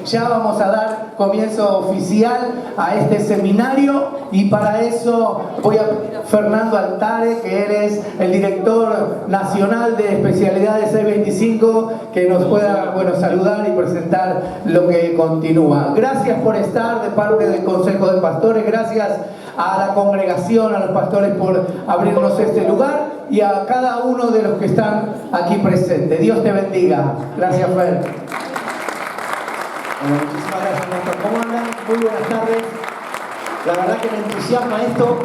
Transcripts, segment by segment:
Ya vamos a dar comienzo oficial a este seminario y para eso voy a pedir a Fernando Altare, que él es el director nacional de especialidades 625, que nos pueda saludar y presentar lo que continúa. Gracias por estar de parte del Consejo de Pastores, gracias a la congregación, a los pastores por abrirnos este lugar y a cada uno de los que están aquí presentes. Dios te bendiga. Gracias, Fer. Bueno, muchísimas gracias, Néstor. ¿Cómo andan? Muy buenas tardes. La verdad que me entusiasma esto,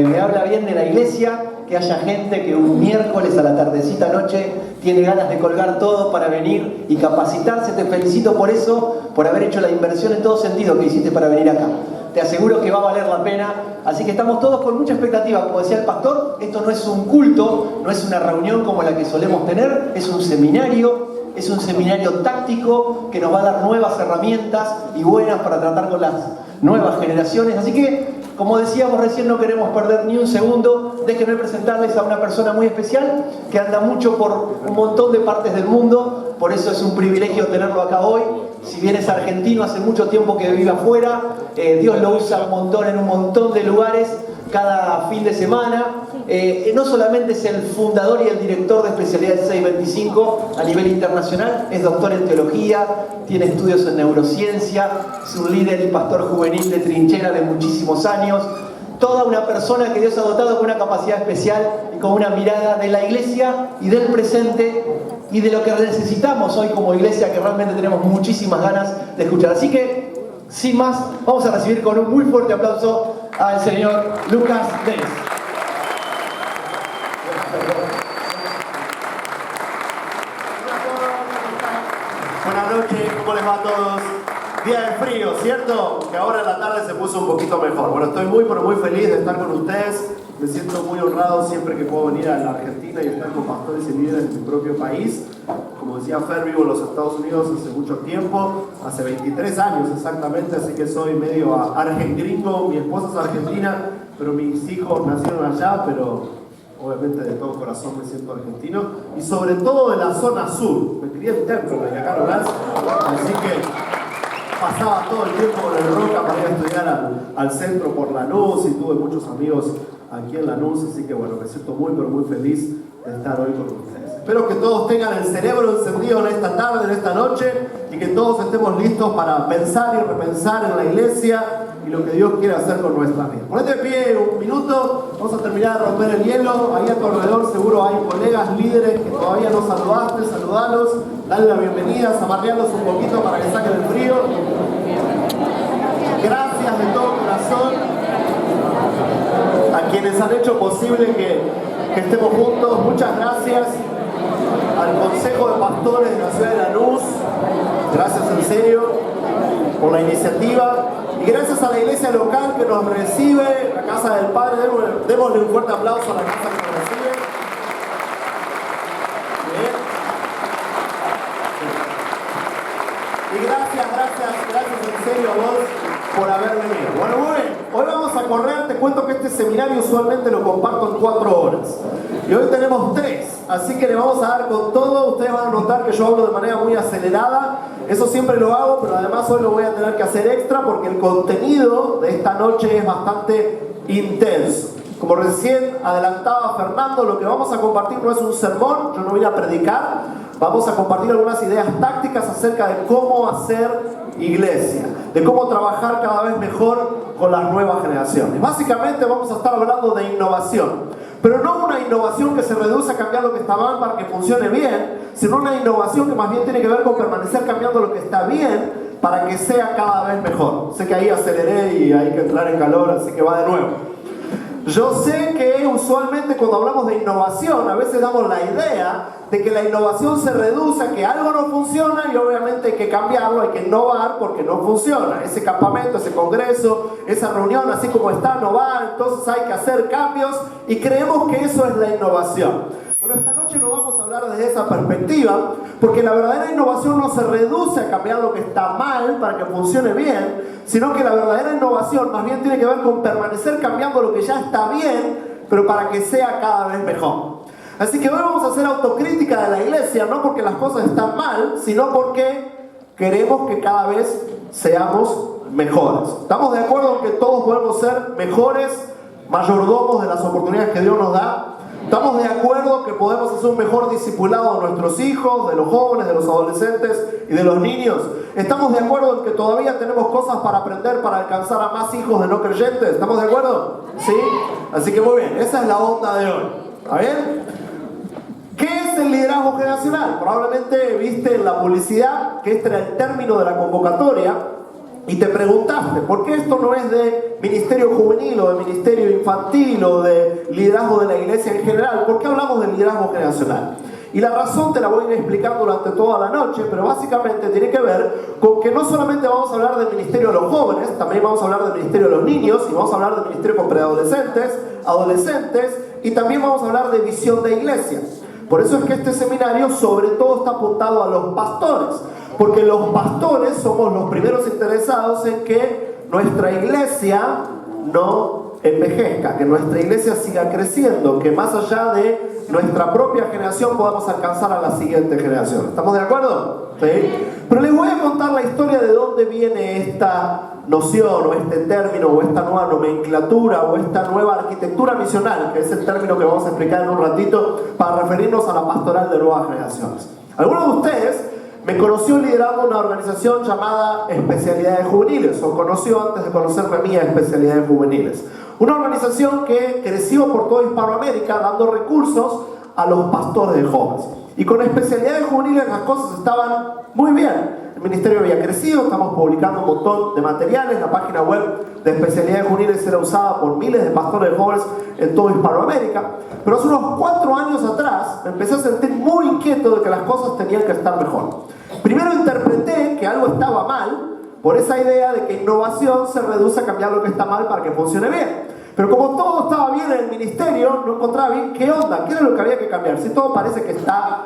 me habla bien de la iglesia, que haya gente que un miércoles a la tardecita noche tiene ganas de colgar todo para venir y capacitarse. Te felicito por eso, por haber hecho la inversión en todo sentido que hiciste para venir acá. Te aseguro que va a valer la pena. Así que estamos todos con mucha expectativa. Como decía el pastor, esto no es un culto, no es una reunión como la que solemos tener, es un seminario. Es un seminario táctico que nos va a dar nuevas herramientas y buenas para tratar con las nuevas generaciones. Así que, como decíamos recién, no queremos perder ni un segundo. Déjenme presentarles a una persona muy especial que anda mucho por un montón de partes del mundo. Por eso es un privilegio tenerlo acá hoy. Si bien es argentino, hace mucho tiempo que vive afuera. Dios lo usa un montón en un montón de lugares cada fin de semana. No solamente es el fundador y el director de especialidades 625 a nivel internacional, es doctor en teología, tiene estudios en neurociencia, es un líder y pastor juvenil de trinchera de muchísimos años, toda una persona que Dios ha dotado con una capacidad especial y con una mirada de la iglesia y del presente y de lo que necesitamos hoy como iglesia, que realmente tenemos muchísimas ganas de escuchar. Así que, sin más, vamos a recibir con un muy fuerte aplauso al señor Lucas Denis. Buenas noches, ¿cómo les va a todos? Día de frío, ¿cierto? Que ahora en la tarde se puso un poquito mejor. Bueno, estoy muy feliz de estar con ustedes. Me siento muy honrado siempre que puedo venir a la Argentina y estar con pastores y líderes de mi propio país. Como decía Fer, vivo en los Estados Unidos hace mucho tiempo, hace 23 años exactamente, así que soy medio argentino. Mi esposa es argentina, pero mis hijos nacieron allá, pero obviamente de todo corazón me siento argentino. Y sobre todo de la zona sur. Me crié en Templo, de acá Lorenz, así que pasaba todo el tiempo con el Roca para ir a estudiar al centro por Lanús y tuve muchos amigos aquí en Lanús, así que bueno, me siento muy feliz de estar hoy con ustedes. Espero que todos tengan el cerebro encendido en esta tarde, en esta noche, y que todos estemos listos para pensar y repensar en la iglesia y lo que Dios quiere hacer con nuestras vidas. Ponete de pie un minuto, vamos a terminar de romper el hielo. Ahí a tu alrededor seguro hay colegas, líderes que todavía no saludaste, saludalos, dale la bienvenida, zamarrealos un poquito para que saquen el frío. Gracias de todo corazón a quienes han hecho posible que estemos juntos. Muchas gracias al Consejo de Pastores de la Ciudad de Lanús, gracias en serio por la iniciativa, y gracias a la iglesia local que nos recibe, la Casa del Padre. Démosle un fuerte aplauso a la casa que nos recibe. Bien. Y gracias en serio a vos por haber venido. Bueno, muy bien, hoy vamos a correr. Te cuento que este seminario usualmente lo comparto en 4 horas y hoy tenemos 3, así que le vamos a dar con todo. Ustedes van a notar que yo hablo de manera muy acelerada, eso siempre lo hago, pero además hoy lo voy a tener que hacer extra porque el contenido de esta noche es bastante intenso. Como recién adelantaba Fernando, lo que vamos a compartir no es un sermón, yo no voy a predicar, vamos a compartir algunas ideas tácticas acerca de cómo hacer iglesia, de cómo trabajar cada vez mejor con las nuevas generaciones. Básicamente vamos a estar hablando de innovación, pero no una innovación que se reduce a cambiar lo que está mal para que funcione bien, sino una innovación que más bien tiene que ver con permanecer cambiando lo que está bien para que sea cada vez mejor. Sé que ahí aceleré y hay que entrar en calor, así que va de nuevo. Yo sé que usualmente cuando hablamos de innovación, a veces damos la idea de que la innovación se reduce a que algo no funciona y obviamente hay que cambiarlo, hay que innovar porque no funciona. Ese campamento, ese congreso, esa reunión así como está no va, entonces hay que hacer cambios y creemos que eso es la innovación. Bueno, esta noche no vamos a hablar desde esa perspectiva, porque la verdadera innovación no se reduce a cambiar lo que está mal para que funcione bien, sino que la verdadera innovación más bien tiene que ver con permanecer cambiando lo que ya está bien, pero para que sea cada vez mejor. Así que hoy vamos a hacer autocrítica de la iglesia, no porque las cosas están mal, sino porque queremos que cada vez seamos mejores. ¿Estamos de acuerdo en que todos podemos ser mejores mayordomos de las oportunidades que Dios nos da? ¿Estamos de acuerdo que podemos hacer un mejor discipulado de nuestros hijos, de los jóvenes, de los adolescentes y de los niños? ¿Estamos de acuerdo en que todavía tenemos cosas para aprender para alcanzar a más hijos de no creyentes? ¿Estamos de acuerdo? ¿Sí? Así que muy bien, esa es la onda de hoy. ¿Está bien? ¿Qué es el liderazgo generacional? Probablemente viste en la publicidad que este era el término de la convocatoria y te preguntaste, ¿por qué esto no es de ministerio juvenil o de ministerio infantil o de liderazgo de la iglesia en general? ¿Por qué hablamos del liderazgo generacional? Y la razón te la voy a ir explicando durante toda la noche, pero básicamente tiene que ver con que no solamente vamos a hablar del ministerio de los jóvenes, también vamos a hablar del ministerio de los niños, y vamos a hablar del ministerio con preadolescentes, adolescentes, y también vamos a hablar de visión de iglesia. Por eso es que este seminario sobre todo está apuntado a los pastores, porque los pastores somos los primeros interesados en que nuestra iglesia no envejezca, que nuestra iglesia siga creciendo, que más allá de nuestra propia generación podamos alcanzar a la siguiente generación. ¿Estamos de acuerdo? ¿Sí? Pero les voy a contar la historia de dónde viene esta noción o este término o esta nueva nomenclatura o esta nueva arquitectura misional, que es el término que vamos a explicar en un ratito para referirnos a la pastoral de nuevas generaciones. Algunos de ustedes me conoció liderando una organización llamada Especialidades Juveniles, o conoció antes de conocerme a mí a Especialidades Juveniles. Una organización que creció por toda Hispanoamérica dando recursos a los pastores de jóvenes. Y con Especialidades Juveniles las cosas estaban muy bien. El ministerio había crecido, estamos publicando un montón de materiales, la página web de Especialidades Juveniles era usada por miles de pastores de jóvenes en toda Hispanoamérica. Pero hace unos 4 años atrás me empecé a sentir muy inquieto de que las cosas tenían que estar mejor. Primero interpreté que algo estaba mal por esa idea de que innovación se reduce a cambiar lo que está mal para que funcione bien. Pero como todo estaba bien en el ministerio, no encontraba bien qué onda, qué era lo que había que cambiar, si todo parece que está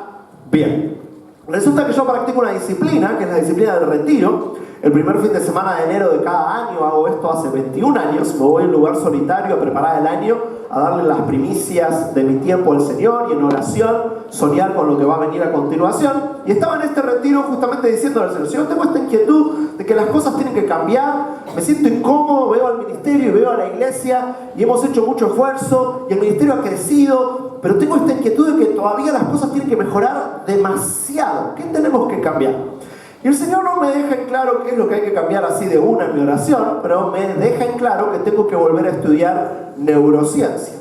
bien. Resulta que yo practico una disciplina, que es la disciplina del retiro. El primer fin de semana de enero de cada año hago esto hace 21 años. Me voy a un lugar solitario a preparar el año, a darle las primicias de mi tiempo al Señor y en oración soñar con lo que va a venir a continuación. Y estaba en este retiro justamente diciendo al Señor: Señor, tengo esta inquietud de que las cosas tienen que cambiar, me siento incómodo, veo al ministerio y veo a la iglesia y hemos hecho mucho esfuerzo y el ministerio ha crecido, pero tengo esta inquietud de que todavía las cosas tienen que mejorar demasiado. ¿Qué tenemos que cambiar? Y el Señor no me deja en claro qué es lo que hay que cambiar así de una en mi oración, pero me deja en claro que tengo que volver a estudiar neurociencia.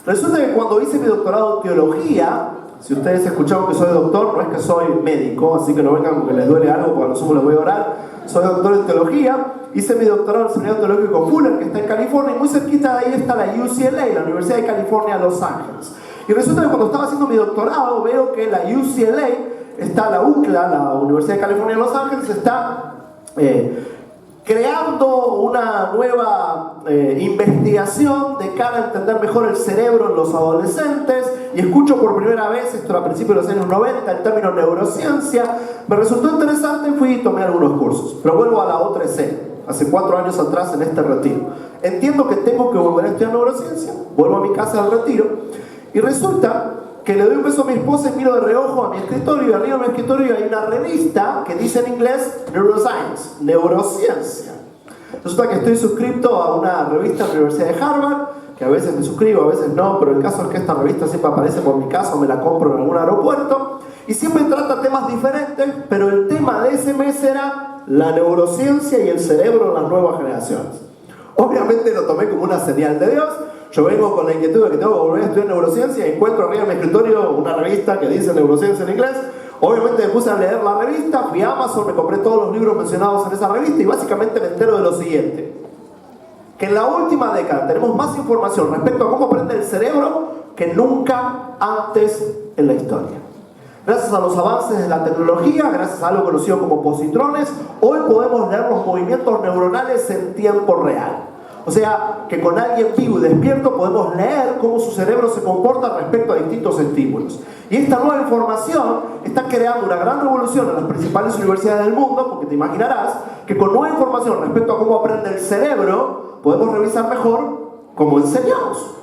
Resulta que cuando hice mi doctorado en teología, si ustedes escucharon que soy doctor, no es que soy médico, así que no vengan porque les duele algo, porque a lo sumo les voy a orar. Soy doctor en teología, hice mi doctorado en el Seminario Teológico Fuller, que está en California, y muy cerquita de ahí está la UCLA, la Universidad de California, Los Ángeles. Y resulta que cuando estaba haciendo mi doctorado, veo que la UCLA, está la UCLA, la Universidad de California en Los Ángeles, está creando una nueva investigación de cara a entender mejor el cerebro en los adolescentes, y escucho por primera vez, esto era a principios de los años 90, el término neurociencia. Me resultó interesante, fui y tomé algunos cursos, pero vuelvo a la otra escena, hace 4 años atrás en este retiro. Entiendo que tengo que volver a estudiar neurociencia, vuelvo a mi casa del retiro, y resulta que le doy un beso a mi esposa y miro de reojo a mi escritorio, y arriba de mi escritorio hay una revista que dice en inglés Neuroscience, neurociencia. Resulta que estoy suscrito a una revista de la Universidad de Harvard, que a veces me suscribo, a veces no, pero el caso es que esta revista siempre aparece por mi casa o me la compro en algún aeropuerto, y siempre trata temas diferentes, pero el tema de ese mes era la neurociencia y el cerebro en las nuevas generaciones. Obviamente lo tomé como una señal de Dios. Yo vengo con la inquietud de que tengo que volver a estudiar neurociencia y encuentro arriba en mi escritorio una revista que dice neurociencia en inglés. Obviamente me puse a leer la revista, fui a Amazon, me compré todos los libros mencionados en esa revista y básicamente me entero de lo siguiente: que en la última década tenemos más información respecto a cómo aprende el cerebro que nunca antes en la historia. Gracias a los avances de la tecnología, gracias a algo conocido como positrones, hoy podemos leer los movimientos neuronales en tiempo real. O sea, que con alguien vivo y despierto podemos leer cómo su cerebro se comporta respecto a distintos estímulos. Y esta nueva información está creando una gran revolución en las principales universidades del mundo, porque te imaginarás que con nueva información respecto a cómo aprende el cerebro, podemos revisar mejor cómo enseñamos.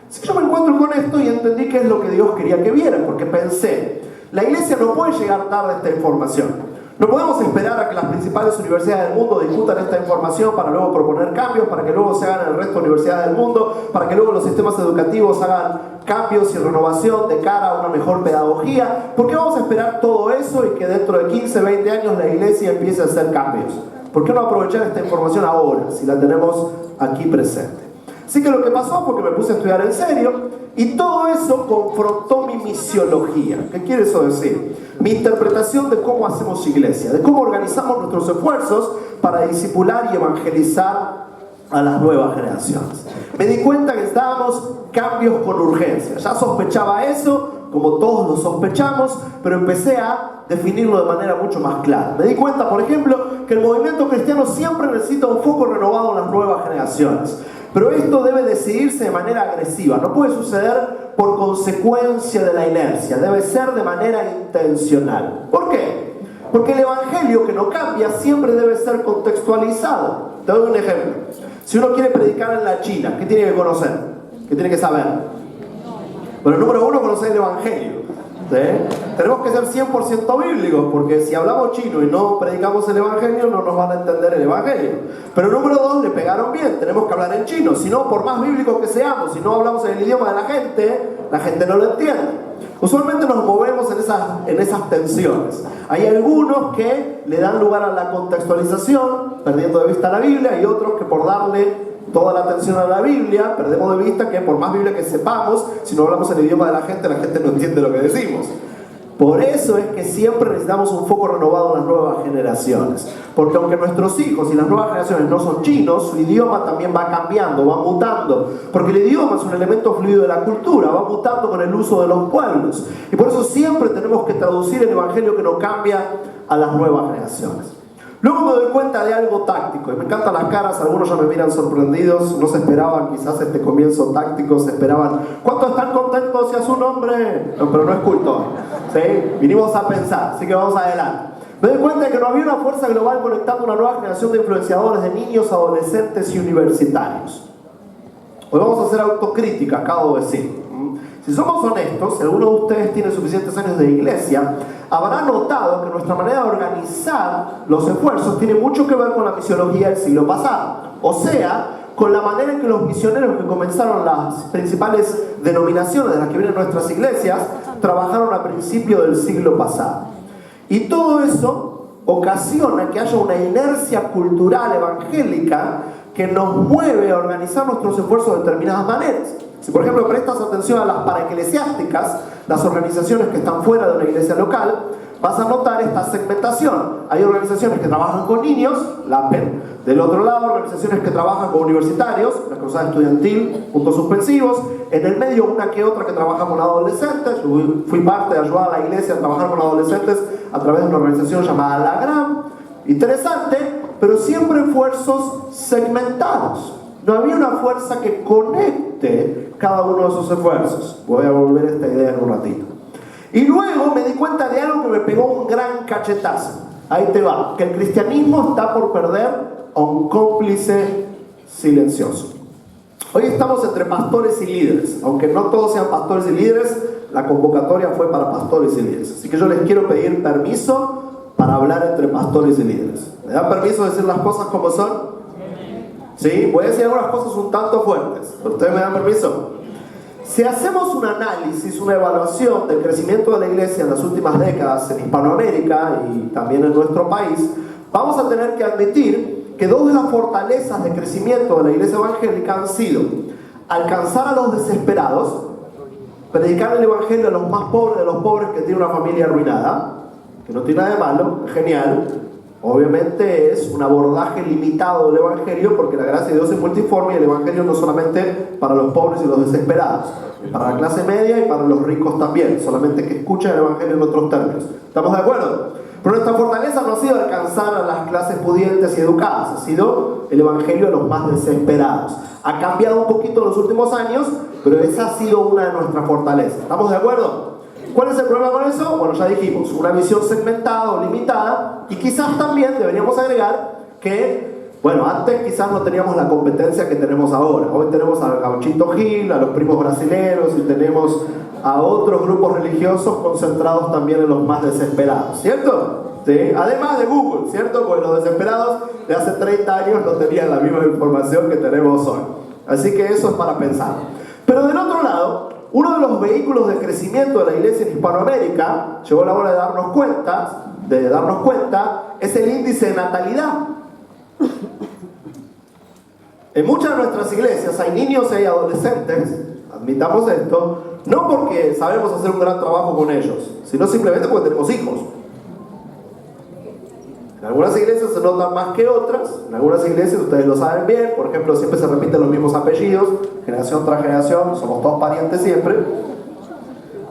Así que yo me encuentro con esto y entendí qué es lo que Dios quería que viera, porque pensé, la iglesia no puede llegar tarde a esta información. No podemos esperar a que las principales universidades del mundo discutan esta información para luego proponer cambios, para que luego se hagan en el resto de universidades del mundo, para que luego los sistemas educativos hagan cambios y renovación de cara a una mejor pedagogía. ¿Por qué vamos a esperar todo eso y que dentro de 15, 20 años la iglesia empiece a hacer cambios? ¿Por qué no aprovechar esta información ahora, si la tenemos aquí presente? Así que lo que pasó fue que me puse a estudiar en serio y todo eso confrontó mi misiología. ¿Qué quiere eso decir? Mi interpretación de cómo hacemos iglesia, de cómo organizamos nuestros esfuerzos para discipular y evangelizar a las nuevas generaciones. Me di cuenta que necesitábamos cambios con urgencia. Ya sospechaba eso, como todos lo sospechamos, pero empecé a definirlo de manera mucho más clara. Me di cuenta, por ejemplo, que el movimiento cristiano siempre necesita un foco renovado en las nuevas generaciones. Pero esto debe decidirse de manera agresiva, no puede suceder por consecuencia de la inercia, debe ser de manera intencional. ¿Por qué? Porque el evangelio que no cambia siempre debe ser contextualizado. Te doy un ejemplo. Si uno quiere predicar en la China, ¿qué tiene que conocer? ¿Qué tiene que saber? Bueno, número uno, conocer el evangelio. ¿Sí? Tenemos que ser 100% bíblicos, porque si hablamos chino y no predicamos el evangelio, no nos van a entender el evangelio. Pero número dos, le pegaron bien, tenemos que hablar en chino. Si no, por más bíblicos que seamos, si no hablamos en el idioma de la gente no lo entiende. Usualmente nos movemos en esas tensiones. Hay algunos que le dan lugar a la contextualización, perdiendo de vista la Biblia, y otros que por darle toda la atención a la Biblia, perdemos de vista que por más Biblia que sepamos, si no hablamos el idioma de la gente no entiende lo que decimos. Por eso es que siempre necesitamos un foco renovado en las nuevas generaciones. Porque aunque nuestros hijos y las nuevas generaciones no son chinos, su idioma también va cambiando, va mutando. Porque el idioma es un elemento fluido de la cultura, va mutando con el uso de los pueblos. Y por eso siempre tenemos que traducir el evangelio que no cambia a las nuevas generaciones. Luego me doy cuenta de algo táctico, y me encantan las caras, algunos ya me miran sorprendidos, no se esperaban quizás este comienzo táctico, se esperaban, ¿cuántos están contentos hacia su nombre? No, pero no es culto, ¿sí? Vinimos a pensar, así que vamos adelante. Me doy cuenta de que no había una fuerza global conectando una nueva generación de influenciadores de niños, adolescentes y universitarios. Hoy vamos a hacer autocrítica, acabo de decir. Si somos honestos, si alguno de ustedes tiene suficientes años de iglesia, habrá notado que nuestra manera de organizar los esfuerzos tiene mucho que ver con la misiología del siglo pasado. O sea, con la manera en que los misioneros que comenzaron las principales denominaciones de las que vienen nuestras iglesias, trabajaron a principios del siglo pasado. Y todo eso ocasiona que haya una inercia cultural evangélica que nos mueve a organizar nuestros esfuerzos de determinadas maneras. Si por ejemplo prestas atención a las paraeclesiásticas, las organizaciones que están fuera de una iglesia local, vas a notar esta segmentación. Hay organizaciones que trabajan con niños, la PEN. Del otro lado, organizaciones que trabajan con universitarios, la Cruzada Estudiantil, puntos suspensivos. En el medio, una que otra que trabaja con adolescentes. Yo fui parte de ayudar a la iglesia a trabajar con adolescentes a través de una organización llamada La Gran. Interesante, pero siempre esfuerzos segmentados. No había una fuerza que conecte cada uno de esos esfuerzos. Voy a volver a esta idea en un ratito. Y luego me di cuenta de algo que me pegó un gran cachetazo. Ahí te va. Que el cristianismo está por perder a un cómplice silencioso. Hoy estamos entre pastores y líderes. Aunque no todos sean pastores y líderes, la convocatoria fue para pastores y líderes. Así que yo les quiero pedir permiso para hablar entre pastores y líderes. ¿Me dan permiso de decir las cosas como son? Sí, voy a decir algunas cosas un tanto fuertes. ¿Ustedes me dan permiso? Si hacemos un análisis, una evaluación del crecimiento de la iglesia en las últimas décadas en Hispanoamérica y también en nuestro país, vamos a tener que admitir que dos de las fortalezas de crecimiento de la iglesia evangélica han sido alcanzar a los desesperados, predicar el evangelio a los más pobres de los pobres que tienen una familia arruinada, que no tiene nada de malo, es genial. Obviamente es un abordaje limitado del evangelio porque la gracia de Dios es multiforme y el evangelio no solamente para los pobres y los desesperados, es para la clase media y para los ricos también, solamente que escuchan el evangelio en otros términos. ¿Estamos de acuerdo? Pero nuestra fortaleza no ha sido alcanzar a las clases pudientes y educadas, ha sido el evangelio a los más desesperados. Ha cambiado un poquito en los últimos años, pero esa ha sido una de nuestras fortalezas. ¿Estamos de acuerdo? ¿Cuál es el problema con eso? Bueno, ya dijimos, una visión segmentada o limitada, y quizás también deberíamos agregar que, bueno, antes quizás no teníamos la competencia que tenemos ahora. Hoy tenemos a Gauchito Gil, a los primos brasileños, y tenemos a otros grupos religiosos concentrados también en los más desesperados, ¿cierto? ¿sí? Además de Google, ¿cierto? Porque los desesperados de hace 30 años no tenían la misma información que tenemos hoy. Así que eso es para pensar. Pero del otro lado, uno de los vehículos de crecimiento de la iglesia en Hispanoamérica, llegó la hora de darnos cuenta, es el índice de natalidad. En muchas de nuestras iglesias hay niños y hay adolescentes, admitamos esto, no porque sabemos hacer un gran trabajo con ellos, sino simplemente porque tenemos hijos. En algunas iglesias se notan más que otras, en algunas iglesias ustedes lo saben bien, por ejemplo siempre se repiten los mismos apellidos, generación tras generación, somos todos parientes siempre,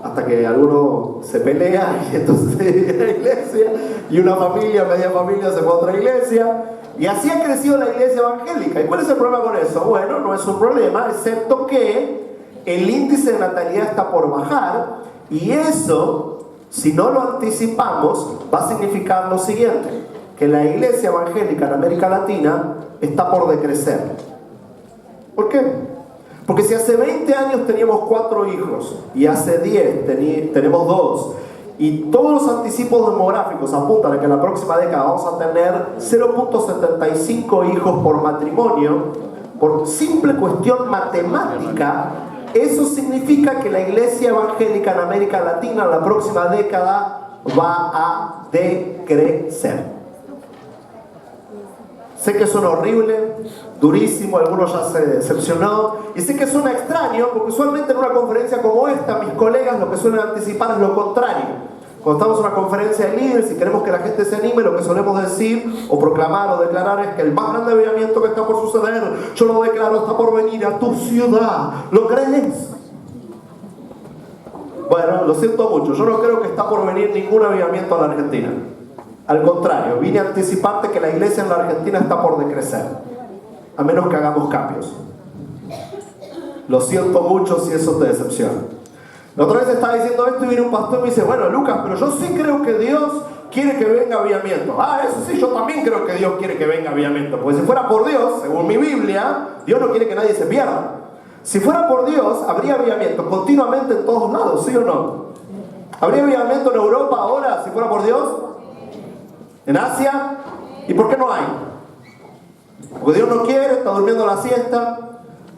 hasta que alguno se pelea y entonces se divide la iglesia, y una familia, media familia se va a otra iglesia, y así ha crecido la iglesia evangélica. ¿Y cuál es el problema con eso? Bueno, no es un problema, excepto que el índice de natalidad está por bajar, y eso, si no lo anticipamos, va a significar lo siguiente: que la iglesia evangélica en América Latina está por decrecer. ¿Por qué? Porque si hace 20 años teníamos 4 hijos y hace 10 tenemos 2, y todos los anticipos demográficos apuntan a que en la próxima década vamos a tener 0.75 hijos por matrimonio, por simple cuestión matemática, eso significa que la iglesia evangélica en América Latina en la próxima década va a decrecer. Sé que suena horrible, durísimo, algunos ya se decepcionó, y sé que suena extraño, porque usualmente en una conferencia como esta, mis colegas lo que suelen anticipar es lo contrario. Cuando estamos en una conferencia de líderes y queremos que la gente se anime, lo que solemos decir, o proclamar, o declarar es que el más grande avivamiento que está por suceder, yo lo declaro, está por venir a tu ciudad. ¿Lo crees? Bueno, lo siento mucho, yo no creo que está por venir ningún avivamiento a la Argentina. Al contrario, vine a anticiparte que la iglesia en la Argentina está por decrecer, a menos que hagamos cambios. Lo siento mucho si eso te decepciona. La otra vez estaba diciendo esto y viene un pastor y me dice: bueno, Lucas, pero yo sí creo que Dios quiere que venga avivamiento. Ah, eso sí, yo también creo que Dios quiere que venga avivamiento. Porque si fuera por Dios, según mi Biblia, Dios no quiere que nadie se pierda. Si fuera por Dios, habría avivamiento continuamente en todos lados, ¿sí o no? ¿Habría avivamiento en Europa ahora, si fuera por Dios? ¿En Asia? ¿Y por qué no hay? Porque Dios no quiere, está durmiendo la siesta.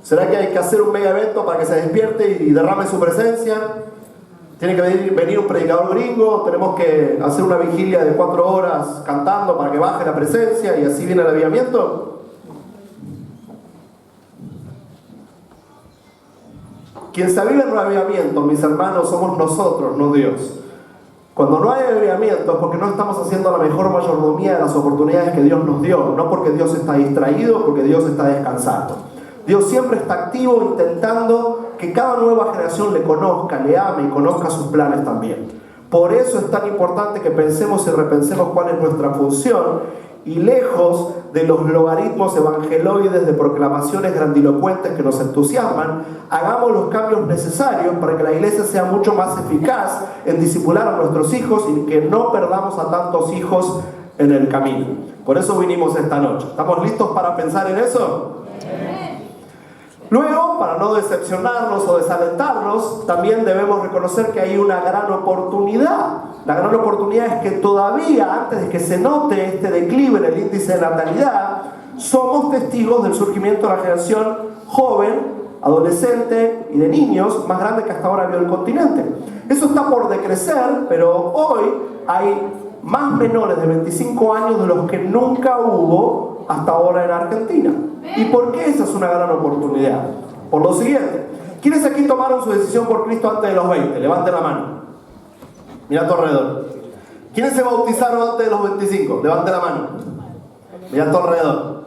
¿Será que hay que hacer un mega evento para que se despierte y derrame su presencia? ¿Tiene que venir un predicador gringo? ¿Tenemos que hacer una vigilia de 4 horas cantando para que baje la presencia y así viene el avivamiento? Quien se aviva en un avivamiento, mis hermanos, somos nosotros, no Dios. Cuando no hay avivamiento es porque no estamos haciendo la mejor mayordomía de las oportunidades que Dios nos dio, no porque Dios está distraído, porque Dios está descansando. Dios siempre está activo intentando que cada nueva generación le conozca, le ame y conozca sus planes también. Por eso es tan importante que pensemos y repensemos cuál es nuestra función, y lejos de los logaritmos evangeloides de proclamaciones grandilocuentes que nos entusiasman, hagamos los cambios necesarios para que la iglesia sea mucho más eficaz en discipular a nuestros hijos y que no perdamos a tantos hijos en el camino. Por eso vinimos esta noche. ¿Estamos listos para pensar en eso? Luego, para no decepcionarnos o desalentarnos, también debemos reconocer que hay una gran oportunidad. La gran oportunidad es que todavía, antes de que se note este declive en el índice de natalidad, somos testigos del surgimiento de la generación joven, adolescente y de niños más grande que hasta ahora vio el continente. Eso está por decrecer, pero hoy hay más menores de 25 años de los que nunca hubo hasta ahora en Argentina. ¿Y por qué esa es una gran oportunidad? Por lo siguiente: ¿quiénes aquí tomaron su decisión por Cristo antes de los 20? Levanten la mano. Mira a tu alrededor. ¿Quiénes se bautizaron antes de los 25? Levanten la mano. Mira a tu alrededor.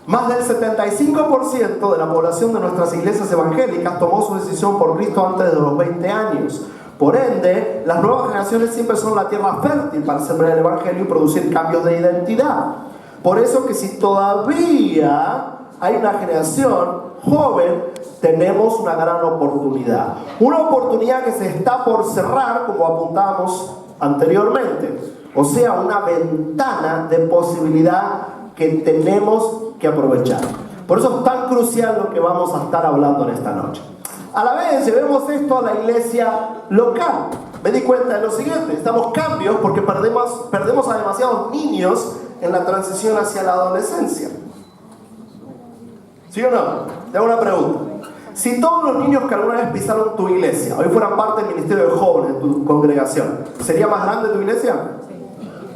Más del 75% de la población de nuestras iglesias evangélicas tomó su decisión por Cristo antes de los 20 años. Por ende, las nuevas generaciones siempre son la tierra fértil para sembrar el evangelio y producir cambios de identidad. Por eso que si todavía hay una generación joven, tenemos una gran oportunidad. Una oportunidad que se está por cerrar, como apuntamos anteriormente. O sea, una ventana de posibilidad que tenemos que aprovechar. Por eso es tan crucial lo que vamos a estar hablando en esta noche. A la vez, llevemos esto a la iglesia local. me di cuenta de lo siguiente: necesitamos cambios porque perdemos a demasiados niños en la transición hacia la adolescencia. ¿Sí o no? Te hago una pregunta. Si todos los niños que alguna vez pisaron tu iglesia hoy fueran parte del ministerio de jóvenes de tu congregación, ¿sería más grande tu iglesia?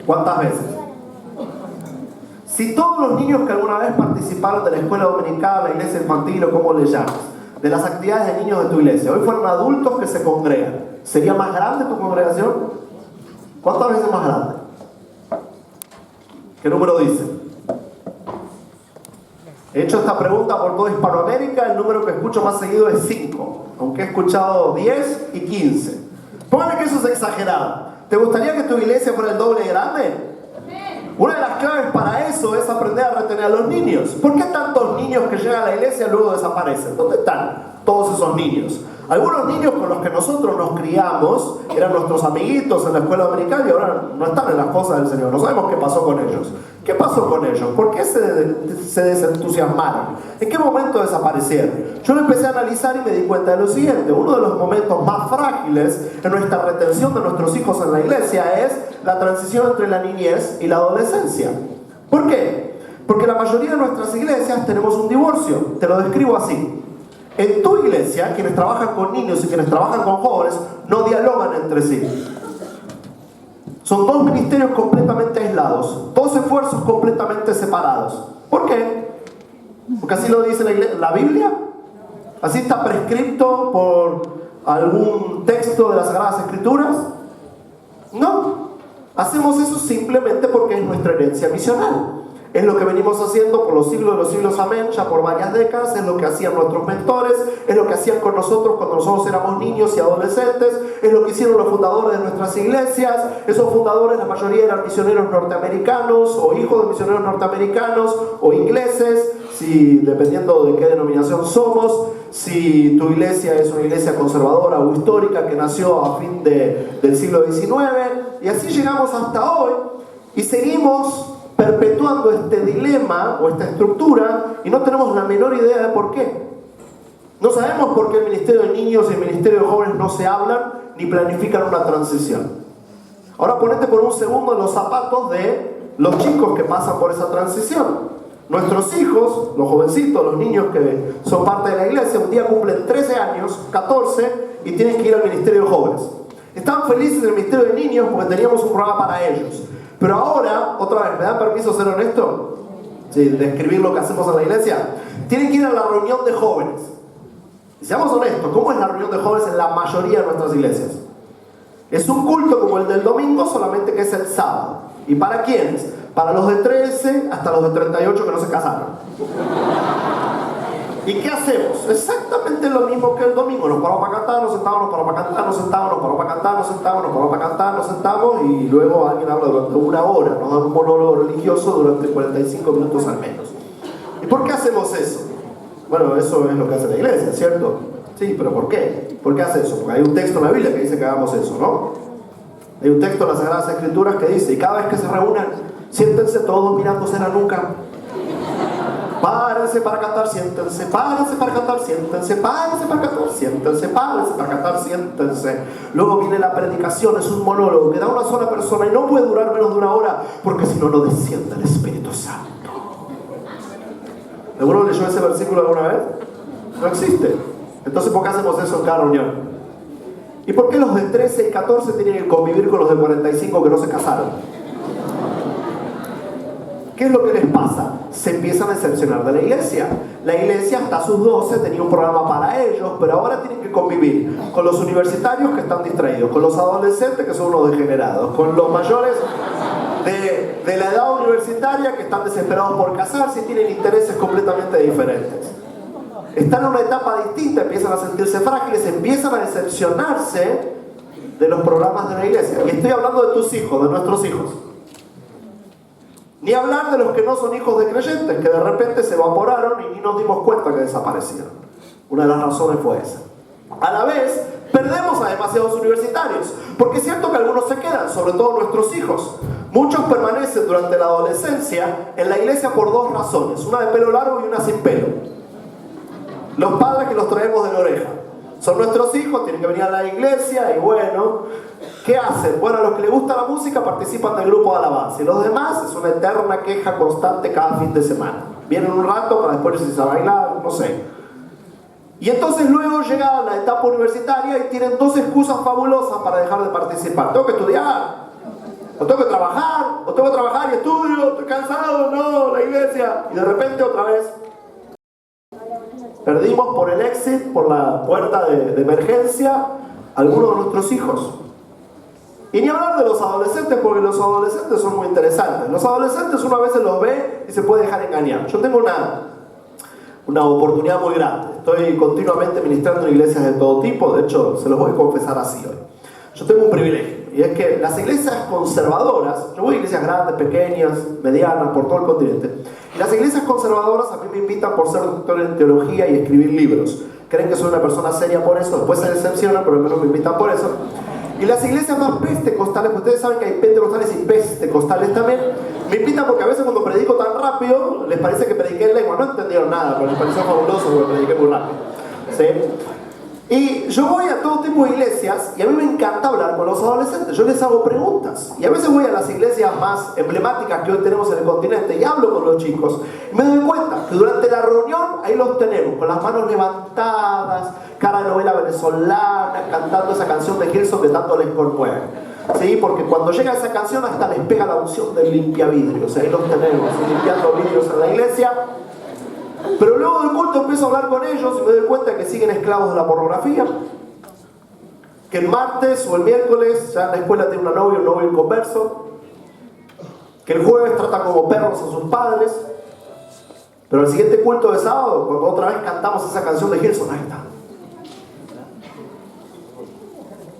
¿Cuántas veces? Si todos los niños que alguna vez participaron de la escuela dominical, la iglesia infantil o como le llamas, de las actividades de niños de tu iglesia, hoy fueran adultos que se congregan, ¿sería más grande tu congregación? ¿Cuántas veces más grande? ¿Qué número dice? He hecho esta pregunta por toda Hispanoamérica, el número que escucho más seguido es 5, aunque he escuchado 10 y 15. Póngale que eso es exagerado. ¿Te gustaría que tu iglesia fuera el doble de grande? Una de las claves para eso es aprender a retener a los niños. ¿Por qué tantos niños que llegan a la iglesia luego desaparecen? ¿Dónde están todos esos niños? Algunos niños con los que nosotros nos criamos eran nuestros amiguitos en la escuela dominical y ahora no están en las cosas del Señor. No sabemos qué pasó con ellos. ¿Qué pasó con ellos? ¿Por qué se desentusiasmaron? ¿En qué momento desaparecieron? Yo lo empecé a analizar y me di cuenta de lo siguiente: uno de los momentos más frágiles en nuestra retención de nuestros hijos en la iglesia es la transición entre la niñez y la adolescencia. ¿Por qué? Porque la mayoría de nuestras iglesias tenemos un divorcio. Te lo describo así. En tu iglesia, quienes trabajan con niños y quienes trabajan con jóvenes no dialogan entre sí. Son dos ministerios completamente aislados, dos esfuerzos completamente separados. ¿Por qué? Porque así lo dice la Biblia. ¿Así está prescripto por algún texto de las Sagradas Escrituras? No. Hacemos eso simplemente porque es nuestra herencia misional. Es lo que venimos haciendo por los siglos de los siglos, amén, ya por varias décadas. Es lo que hacían nuestros mentores, es lo que hacían con nosotros cuando nosotros éramos niños y adolescentes, es lo que hicieron los fundadores de nuestras iglesias. Esos fundadores, la mayoría eran misioneros norteamericanos o hijos de misioneros norteamericanos o ingleses, si, dependiendo de qué denominación somos. Si tu iglesia es una iglesia conservadora o histórica que nació a fin del siglo XIX, y así llegamos hasta hoy y seguimos perpetuando este dilema o esta estructura y no tenemos la menor idea de por qué. No sabemos por qué el ministerio de niños y el ministerio de jóvenes no se hablan ni planifican una transición. Ahora ponete por un segundo en los zapatos de los chicos que pasan por esa transición. Nuestros hijos, los jovencitos, los niños que son parte de la iglesia, un día cumplen 13 años, 14 y tienen que ir al ministerio de jóvenes. Están felices en el ministerio de niños porque teníamos un programa para ellos. Pero ahora, otra vez, ¿me dan permiso ser honesto? Sí, describir lo que hacemos en la iglesia. Tienen que ir a la reunión de jóvenes. Y seamos honestos, ¿cómo es la reunión de jóvenes en la mayoría de nuestras iglesias? Es un culto como el del domingo, solamente que es el sábado. ¿Y para quiénes? Para los de 13 hasta los de 38 que no se casaron. ¿Y qué hacemos? Exactamente lo mismo que el domingo. Nos paramos para cantar, nos sentamos, nos paramos para cantar, nos sentamos, nos paramos para cantar, nos sentamos, nos paramos para cantar, nos sentamos y luego alguien habla durante una hora, nos da un monólogo religioso durante 45 minutos al menos. ¿Y por qué hacemos eso? Bueno, eso es lo que hace la iglesia, ¿cierto? Sí, pero ¿por qué? ¿Por qué hace eso? Porque hay un texto en la Biblia que dice que hagamos eso, ¿no? Hay un texto en las Sagradas Escrituras que dice: y cada vez que se reúnan, siéntense todos mirándose en la nuca. Párense para cantar, siéntense, párense para cantar, siéntense, párense para cantar, siéntense, párense para cantar, siéntense. Luego viene la predicación, es un monólogo que da una sola persona y no puede durar menos de una hora porque si no, no desciende el Espíritu Santo. ¿Alguno leyó ese versículo alguna vez? No existe. Entonces, ¿por qué hacemos eso en cada reunión? ¿Y por qué los de 13 y 14 tienen que convivir con los de 45 que no se casaron? ¿Qué es lo que les pasa? Se empiezan a decepcionar de la iglesia. La iglesia hasta sus 12 tenía un programa para ellos, pero ahora tienen que convivir con los universitarios que están distraídos, con los adolescentes que son unos degenerados, con los mayores de la edad universitaria que están desesperados por casarse y tienen intereses completamente diferentes. Están en una etapa distinta, empiezan a sentirse frágiles, empiezan a decepcionarse de los programas de la iglesia. Y estoy hablando de tus hijos, de nuestros hijos. Ni hablar de los que no son hijos de creyentes, que de repente se evaporaron y ni nos dimos cuenta que desaparecieron. Una de las razones fue esa. A la vez, perdemos a demasiados universitarios, porque es cierto que algunos se quedan, sobre todo nuestros hijos. Muchos permanecen durante la adolescencia en la iglesia por dos razones, una de pelo largo y una sin pelo. Los padres que los traemos de la oreja. Son nuestros hijos, tienen que venir a la iglesia y bueno, ¿qué hacen? Bueno, a los que les gusta la música participan del grupo de alabanza y los demás es una eterna queja constante cada fin de semana. Vienen un rato para después irse a bailar, no sé. Y entonces luego llega la etapa universitaria y tienen dos excusas fabulosas para dejar de participar. Tengo que estudiar, o tengo que trabajar, y estudio, estoy cansado, no, la iglesia. Y de repente otra vez perdimos por el exit, por la puerta de emergencia, algunos de nuestros hijos. Y ni hablar de los adolescentes, porque los adolescentes son muy interesantes. Los adolescentes uno a veces los ve y se puede dejar engañar. Yo tengo una oportunidad muy grande. Estoy continuamente ministrando en iglesias de todo tipo. De hecho, se los voy a confesar así hoy. Yo tengo un privilegio. Y es que las iglesias conservadoras, yo voy a iglesias grandes, pequeñas, medianas, por todo el continente. Y las iglesias conservadoras a mí me invitan por ser doctor en teología y escribir libros. Creen que soy una persona seria por eso, después se decepcionan, pero al menos me invitan por eso. Y las iglesias más pentecostales, ustedes saben que hay pentecostales y pentecostales también, me invitan porque a veces cuando predico tan rápido, les parece que prediqué en lengua, no entendieron nada, pero les pareció fabuloso porque prediqué muy rápido. ¿Sí? Y yo voy a todo tipo de iglesias y a mí me encanta hablar con los adolescentes, yo les hago preguntas. Y a veces voy a las iglesias más emblemáticas que hoy tenemos en el continente y hablo con los chicos. Y me doy cuenta que durante la reunión ahí los tenemos, con las manos levantadas, cara de novela venezolana, cantando esa canción de Gilson que tanto les conmueve. ¿Sí? Porque cuando llega esa canción hasta les pega la unción del limpiavidrios. Ahí los tenemos, limpiando vidrios en la iglesia. Pero luego del culto empiezo a hablar con ellos y me doy cuenta que siguen esclavos de la pornografía. Que el martes o el miércoles ya en la escuela tiene una novia, un novio inconverso. Que el jueves tratan como perros a sus padres. Pero el siguiente culto de sábado, cuando otra vez cantamos esa canción de Gilson, ahí está.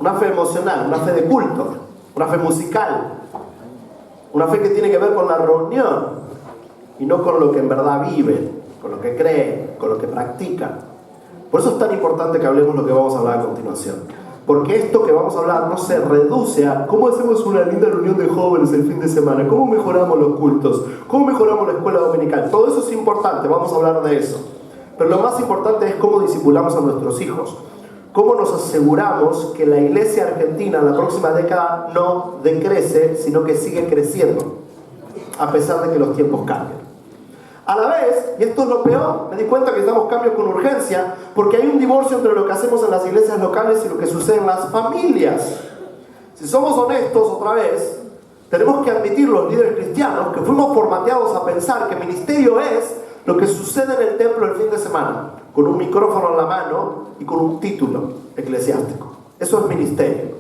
Una fe emocional, una fe de culto, una fe musical. Una fe que tiene que ver con la reunión y no con lo que en verdad vive, con lo que cree, con lo que practica. Por eso es tan importante que hablemos lo que vamos a hablar a continuación. Porque esto que vamos a hablar no se reduce a cómo hacemos una linda reunión de jóvenes el fin de semana, cómo mejoramos los cultos, cómo mejoramos la escuela dominical. Todo eso es importante, vamos a hablar de eso. Pero lo más importante es cómo discipulamos a nuestros hijos. Cómo nos aseguramos que la iglesia argentina en la próxima década no decrece, sino que sigue creciendo, a pesar de que los tiempos cambian. A la vez, y esto es lo peor, me di cuenta que necesitamos cambios con urgencia, porque hay un divorcio entre lo que hacemos en las iglesias locales y lo que sucede en las familias. Si somos honestos, otra vez, tenemos que admitir los líderes cristianos que fuimos formateados a pensar que ministerio es lo que sucede en el templo el fin de semana, con un micrófono en la mano y con un título eclesiástico. Eso es ministerio.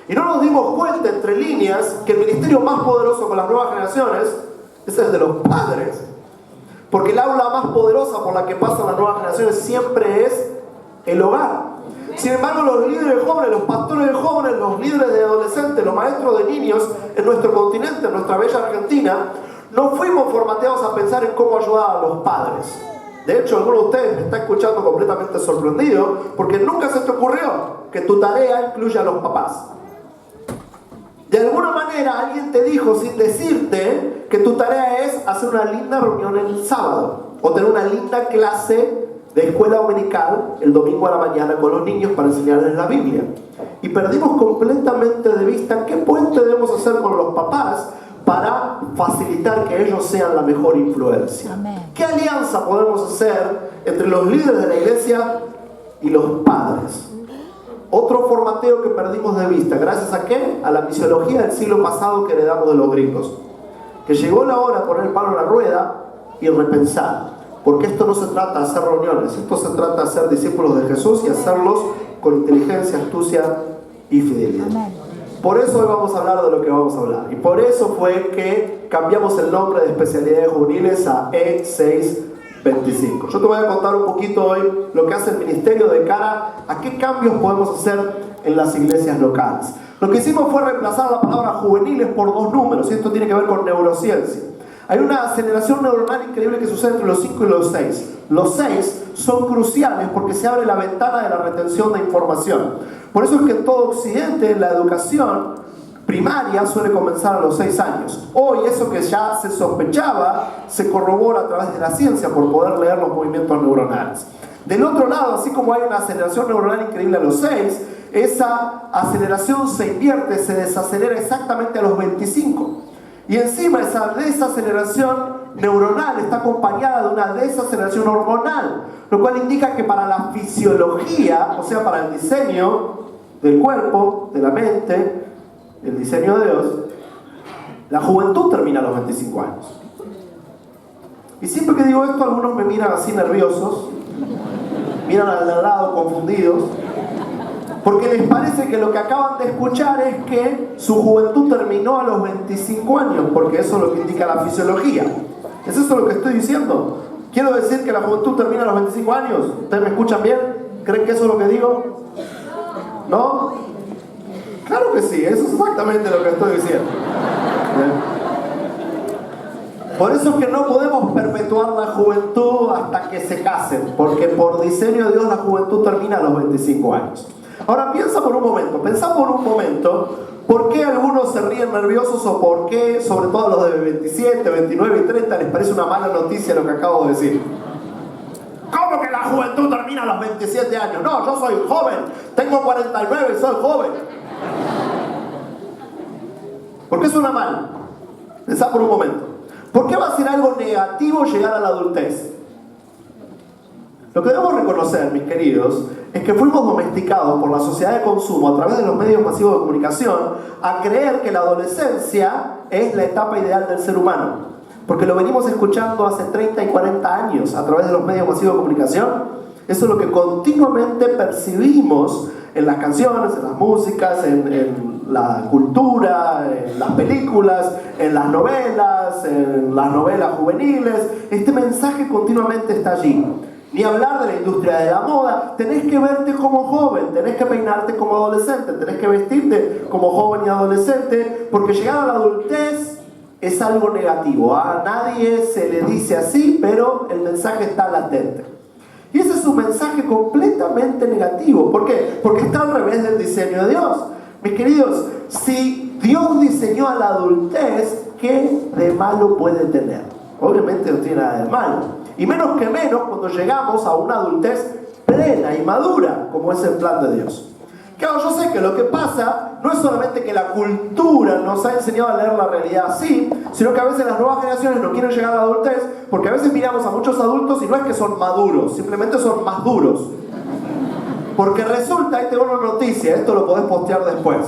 Y no nos dimos cuenta, entre líneas, que el ministerio más poderoso con las nuevas generaciones es el de los padres. Porque el aula más poderosa por la que pasan las nuevas generaciones siempre es el hogar. Sin embargo, los líderes jóvenes, los pastores de jóvenes, los líderes de adolescentes, los maestros de niños en nuestro continente, en nuestra bella Argentina, no fuimos formateados a pensar en cómo ayudar a los padres. De hecho, alguno de ustedes me está escuchando completamente sorprendido porque nunca se te ocurrió que tu tarea incluya a los papás. De alguna manera alguien te dijo sin decirte que tu tarea es hacer una linda reunión el sábado o tener una linda clase de escuela dominical el domingo a la mañana con los niños para enseñarles la Biblia. Y perdimos completamente de vista qué puente debemos hacer con los papás para facilitar que ellos sean la mejor influencia. Amén. ¿Qué alianza podemos hacer entre los líderes de la iglesia y los padres? Otro formateo que perdimos de vista. ¿Gracias a qué? A la misiología del siglo pasado que heredamos de los gringos. Que llegó la hora de poner el palo en la rueda y repensar. Porque esto no se trata de hacer reuniones, esto se trata de hacer discípulos de Jesús y hacerlos con inteligencia, astucia y fidelidad. Amén. Por eso hoy vamos a hablar de lo que vamos a hablar. Y por eso fue que cambiamos el nombre de especialidades juveniles a E625. Yo te voy a contar un poquito hoy lo que hace el ministerio de cara a qué cambios podemos hacer en las iglesias locales. Lo que hicimos fue reemplazar la palabra juveniles por dos números, y esto tiene que ver con neurociencia. Hay una aceleración neuronal increíble que sucede entre los 5 y los 6. Los 6 son cruciales porque se abre la ventana de la retención de información. Por eso es que en todo Occidente la educación primaria suele comenzar a los 6 años. Hoy eso que ya se sospechaba se corrobora a través de la ciencia por poder leer los movimientos neuronales. Del otro lado, así como hay una aceleración neuronal increíble a los 6, esa aceleración se invierte, se desacelera exactamente a los 25. Y encima esa desaceleración neuronal está acompañada de una desaceleración hormonal, lo cual indica que para la fisiología, o sea, para el diseño del cuerpo, de la mente, el diseño de Dios, la juventud termina a los 25 años. Y siempre que digo esto, algunos me miran así nerviosos, miran al lado confundidos, porque les parece que lo que acaban de escuchar es que su juventud terminó a los 25 años, porque eso es lo que indica la fisiología. ¿Es eso lo que estoy diciendo? ¿Quiero decir que la juventud termina a los 25 años? ¿Ustedes me escuchan bien? ¿Creen que eso es lo que digo? ¿No? Claro que sí, eso es exactamente lo que estoy diciendo. Por eso es que no podemos perpetuar la juventud hasta que se casen, porque por diseño de Dios la juventud termina a los 25 años. Ahora pensá por un momento, ¿por qué algunos se ríen nerviosos o por qué, sobre todo los de 27, 29 y 30, les parece una mala noticia lo que acabo de decir? ¿Cómo que la juventud termina a los 27 años? No, yo soy joven, tengo 49 y soy joven. ¿Por qué suena mal? Pensá por un momento. ¿Por qué va a ser algo negativo llegar a la adultez? Lo que debemos reconocer, mis queridos, es que fuimos domesticados por la sociedad de consumo a través de los medios masivos de comunicación a creer que la adolescencia es la etapa ideal del ser humano. Porque lo venimos escuchando hace 30 y 40 años a través de los medios masivos de comunicación. Eso es lo que continuamente percibimos en las canciones, en las músicas, en la cultura, en las películas, en las novelas juveniles. Este mensaje continuamente está allí. Ni hablar de la industria de la moda. Tenés que verte como joven, tenés que peinarte como adolescente, tenés que vestirte como joven y adolescente, porque llegar a la adultez es algo negativo. A nadie se le dice así, pero el mensaje está latente. Y ese es un mensaje completamente negativo. ¿Por qué? Porque está al revés del diseño de Dios. Mis queridos, si Dios diseñó a la adultez, ¿qué de malo puede tener? Obviamente no tiene nada de malo. Y menos que menos cuando llegamos a una adultez plena y madura, como es el plan de Dios. Claro, yo sé que lo que pasa no es solamente que la cultura nos ha enseñado a leer la realidad así, sino que a veces las nuevas generaciones no quieren llegar a la adultez, porque a veces miramos a muchos adultos y no es que son maduros, simplemente son más duros. Porque resulta, ahí tengo una noticia, esto lo podés postear después.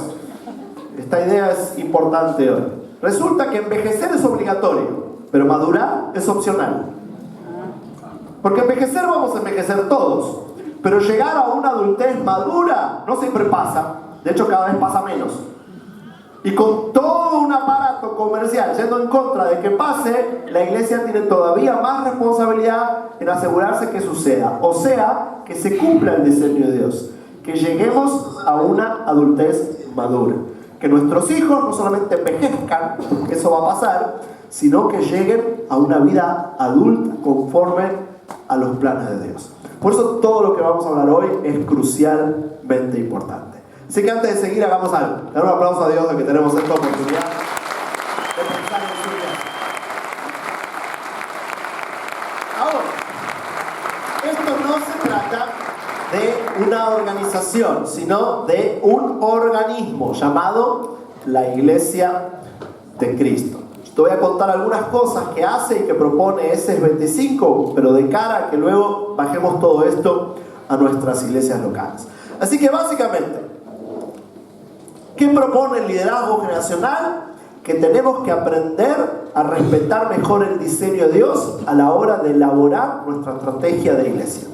Esta idea es importante hoy. Resulta que envejecer es obligatorio, pero madurar es opcional. Porque envejecer vamos a envejecer todos, pero llegar a una adultez madura no siempre pasa. De hecho, cada vez pasa menos. Y con todo un aparato comercial yendo en contra de que pase, la iglesia tiene todavía más responsabilidad en asegurarse que suceda. O sea, que se cumpla el diseño de Dios. Que lleguemos a una adultez madura. Que nuestros hijos no solamente envejezcan, porque eso va a pasar, sino que lleguen a una vida adulta conforme a los planes de Dios. Por eso todo lo que vamos a hablar hoy es crucialmente importante. Así que antes de seguir, hagamos algo. Dar un aplauso a Dios de que tenemos esta oportunidad de pensar en su vida. Ahora, esto no se trata de una organización, sino de un organismo llamado la Iglesia de Cristo. Te voy a contar algunas cosas que hace y que propone SS25, pero de cara a que luego bajemos todo esto a nuestras iglesias locales. Así que básicamente, ¿qué propone el liderazgo generacional? Que tenemos que aprender a respetar mejor el diseño de Dios a la hora de elaborar nuestra estrategia de iglesia.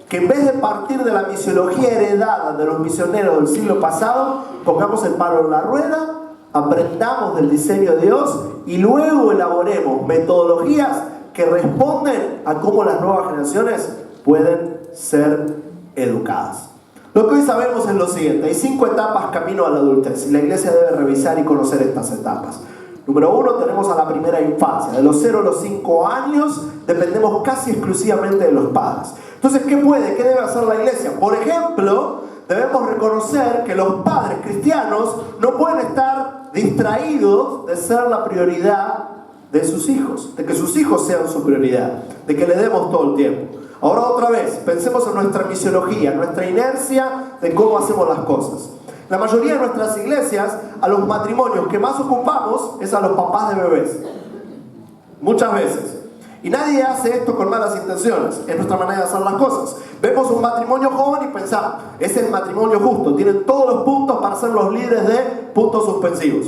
Que en vez de partir de la misiología heredada de los misioneros del siglo pasado, pongamos el palo en la rueda, aprendamos del diseño de Dios y luego elaboremos metodologías que responden a cómo las nuevas generaciones pueden ser educadas. Lo que hoy sabemos es lo siguiente: hay 5 etapas camino a la adultez y la iglesia debe revisar y conocer estas etapas. Número 1, tenemos a la primera infancia. De los 0 a los 5 años dependemos casi exclusivamente de los padres. Entonces, ¿qué debe hacer la iglesia? Por ejemplo, debemos reconocer que los padres cristianos no pueden estar distraídos de ser la prioridad de sus hijos, de que sus hijos sean su prioridad, de que le demos todo el tiempo. Ahora otra vez, pensemos en nuestra misiología, nuestra inercia de cómo hacemos las cosas. La mayoría de nuestras iglesias, a los matrimonios que más ocupamos es a los papás de bebés. Muchas veces. Y nadie hace esto con malas intenciones, es nuestra manera de hacer las cosas. Vemos un matrimonio joven y pensamos, es el matrimonio justo, tienen todos los puntos para ser los líderes de puntos suspensivos.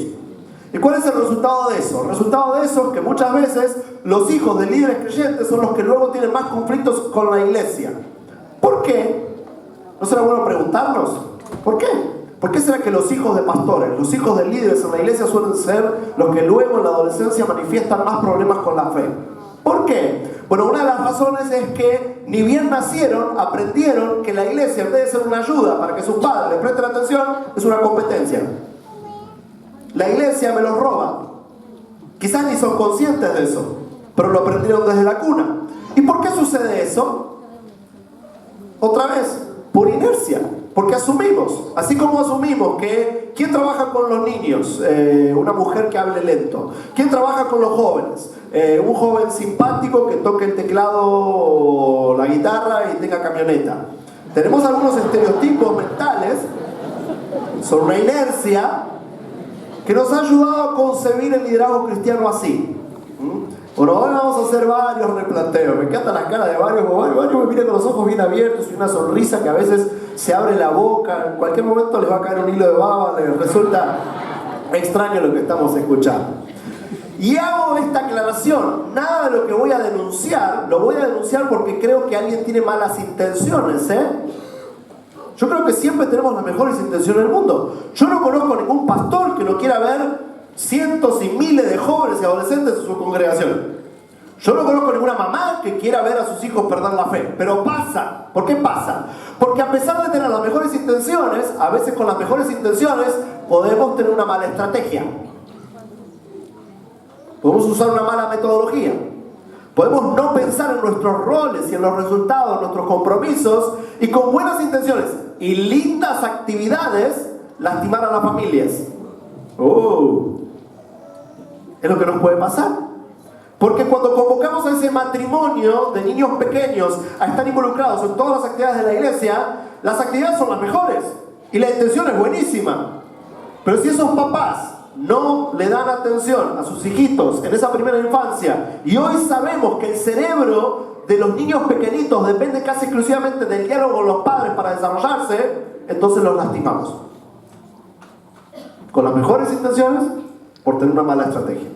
¿Y cuál es el resultado de eso? El resultado de eso es que muchas veces los hijos de líderes creyentes son los que luego tienen más conflictos con la iglesia. ¿Por qué? ¿No será bueno preguntarnos? ¿Por qué? ¿Por qué será que los hijos de pastores, los hijos de líderes en la iglesia suelen ser los que luego en la adolescencia manifiestan más problemas con la fe? ¿Por qué? Bueno, una de las razones es que ni bien nacieron, aprendieron que la iglesia, en vez de ser una ayuda para que sus padres les presten atención, es una competencia. La iglesia me los roba. Quizás ni son conscientes de eso, pero lo aprendieron desde la cuna. ¿Y por qué sucede eso? Otra vez, por inercia. Porque asumimos, así como asumimos que ¿quién trabaja con los niños? Una mujer que hable lento. ¿Quién trabaja con los jóvenes? Un joven simpático que toque el teclado o la guitarra y tenga camioneta. Tenemos algunos estereotipos mentales sobre una inercia que nos ha ayudado a concebir el liderazgo cristiano así. Bueno, hoy vamos a hacer varios replanteos. Me encantan las caras de varios me miran con los ojos bien abiertos y una sonrisa que a veces se abre la boca. En cualquier momento les va a caer un hilo de baba, les resulta extraño lo que estamos escuchando. Y hago esta aclaración. Nada de lo que voy a denunciar, lo voy a denunciar porque creo que alguien tiene malas intenciones, Yo creo que siempre tenemos las mejores intenciones del mundo. Yo no conozco ningún pastor que no quiera ver cientos y miles de jóvenes y adolescentes en su congregación. Yo no conozco ninguna mamá que quiera ver a sus hijos perder la fe. Pero pasa. ¿Por qué pasa? Porque a pesar de tener las mejores intenciones, a veces con las mejores intenciones podemos tener una mala estrategia. Podemos usar una mala metodología. Podemos no pensar en nuestros roles y en los resultados, en nuestros compromisos, y con buenas intenciones y lindas actividades lastimar a las familias. Es lo que nos puede pasar. Porque cuando convocamos a ese matrimonio de niños pequeños a estar involucrados en todas las actividades de la iglesia, las actividades son las mejores y la intención es buenísima. Pero si esos papás no le dan atención a sus hijitos en esa primera infancia, y hoy sabemos que el cerebro de los niños pequeñitos depende casi exclusivamente del diálogo con los padres para desarrollarse, entonces los lastimamos. Con las mejores intenciones, por tener una mala estrategia.